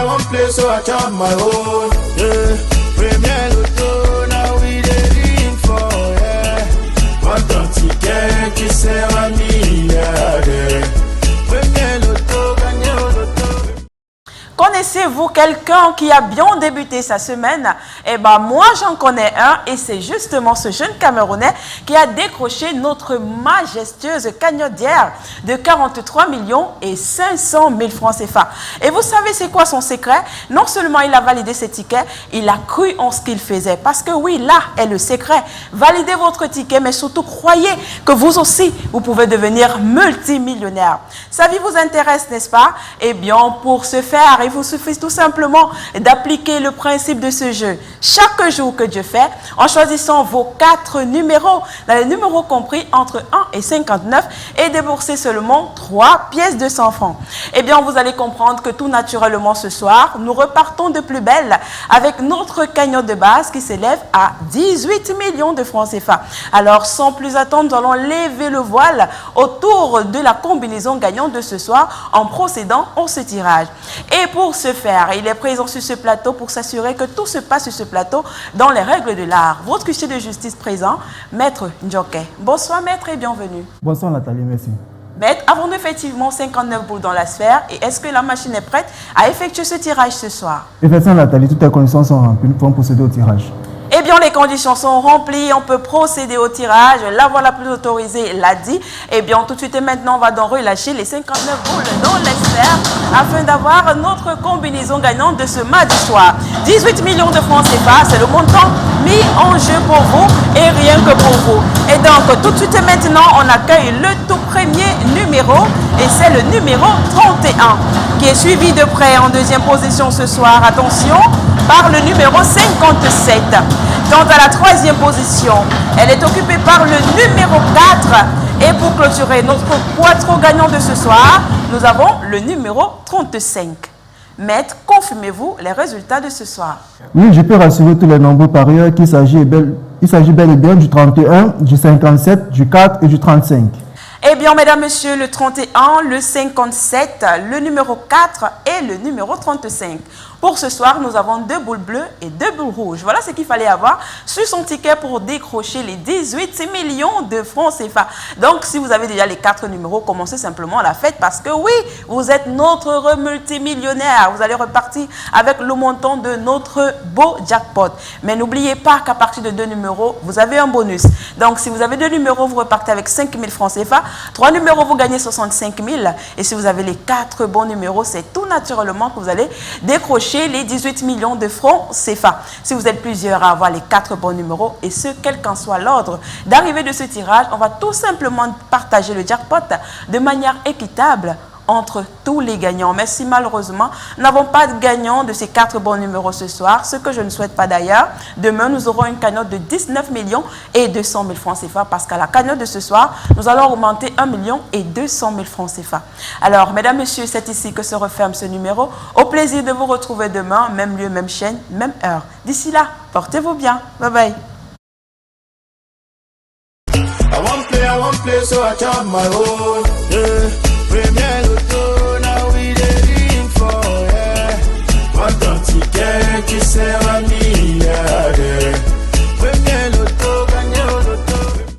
I won't play, so I chop my own. Yeah. Premier Loto, now we dey in for, yeah. One ticket qui sert à milliardaire. Premier Loto, gagné au loto. Connaissez-vous quelqu'un qui a bien débuté sa semaine? Eh bien, moi, j'en connais un et c'est justement ce jeune Camerounais qui a décroché notre majestueuse cagnotte d'hier de 43 500 000 francs CFA. Et vous savez c'est quoi son secret? Non seulement il a validé ses tickets, il a cru en ce qu'il faisait. Parce que oui, là est le secret. Validez votre ticket, mais surtout croyez que vous aussi, vous pouvez devenir multimillionnaire. Sa vie vous intéresse, n'est-ce pas? Eh bien, pour ce faire, il vous suffit tout simplement d'appliquer le principe de ce jeu. Chaque jour que Dieu fait, en choisissant vos 4 numéros, dans les numéros compris entre 1 et 59, et débourser seulement 3 pièces de 100 francs. Eh bien, vous allez comprendre que tout naturellement ce soir, nous repartons de plus belle avec notre cagnotte de base qui s'élève à 18 millions de francs CFA. Alors, sans plus attendre, nous allons lever le voile autour de la combinaison gagnante de ce soir en procédant au ce tirage. Et pour ce faire, il est présent sur ce plateau pour s'assurer que tout se passe sur ce plateau dans les règles de l'art. Votre huissier de justice présent, Maître Ndjoké. Bonsoir Maître et bienvenue. Bonsoir Nathalie, merci. Maître, avons-nous effectivement 59 boules dans la sphère et est-ce que la machine est prête à effectuer ce tirage ce soir? Effectivement Nathalie, toutes les conditions sont remplies, nous pouvons procéder au tirage. Eh bien, les conditions sont remplies, on peut procéder au tirage. La voie la plus autorisée l'a dit. Eh bien, tout de suite et maintenant, on va donc relâcher les 59 boules dans les sphères afin d'avoir notre combinaison gagnante de ce mardi soir. 18 millions de francs CFA, c'est le montant mis en jeu pour vous et rien que pour vous. Et donc, tout de suite et maintenant, on accueille le tout premier numéro et c'est le numéro 31 qui est suivi de près en deuxième position ce soir. Attention, par le numéro 57. Quant à la troisième position, elle est occupée par le numéro 4. Et pour clôturer notre quattro gagnant de ce soir, nous avons le numéro 35. Maître, confirmez-vous les résultats de ce soir? Oui, je peux rassurer tous les nombreux parieurs qu'il s'agit bel et bien du 31, du 57, du 4 et du 35. Eh bien, mesdames, messieurs, le 31, le 57, le numéro 4 et le numéro 35. Pour ce soir, nous avons 2 boules bleues et 2 boules rouges. Voilà ce qu'il fallait avoir sur son ticket pour décrocher les 18 millions de francs CFA. Donc, si vous avez déjà les 4 numéros, commencez simplement la fête parce que oui, vous êtes notre multimillionnaire. Vous allez repartir avec le montant de notre beau jackpot. Mais n'oubliez pas qu'à partir de 2 numéros, vous avez un bonus. Donc, si vous avez 2 numéros, vous repartez avec 5 000 francs CFA. 3 numéros, vous gagnez 65 000. Et si vous avez les 4 bons numéros, c'est tout naturellement que vous allez décrocher les 18 millions de francs CFA. Si vous êtes plusieurs à avoir les 4 bons numéros, et ce, quel qu'en soit l'ordre d'arrivée de ce tirage, on va tout simplement partager le jackpot de manière équitable entre tous les gagnants. Mais si malheureusement, nous n'avons pas de gagnant de ces 4 bons numéros ce soir, ce que je ne souhaite pas d'ailleurs, demain nous aurons une cagnotte de 19 millions et 200 000 francs CFA parce qu'à la cagnotte de ce soir, nous allons augmenter 1 million et 200 000 francs CFA. Alors, mesdames, messieurs, c'est ici que se referme ce numéro. Au plaisir de vous retrouver demain, même lieu, même chaîne, même heure. D'ici là, portez-vous bien. Bye bye. I won't play, so I chop my own. Yeah.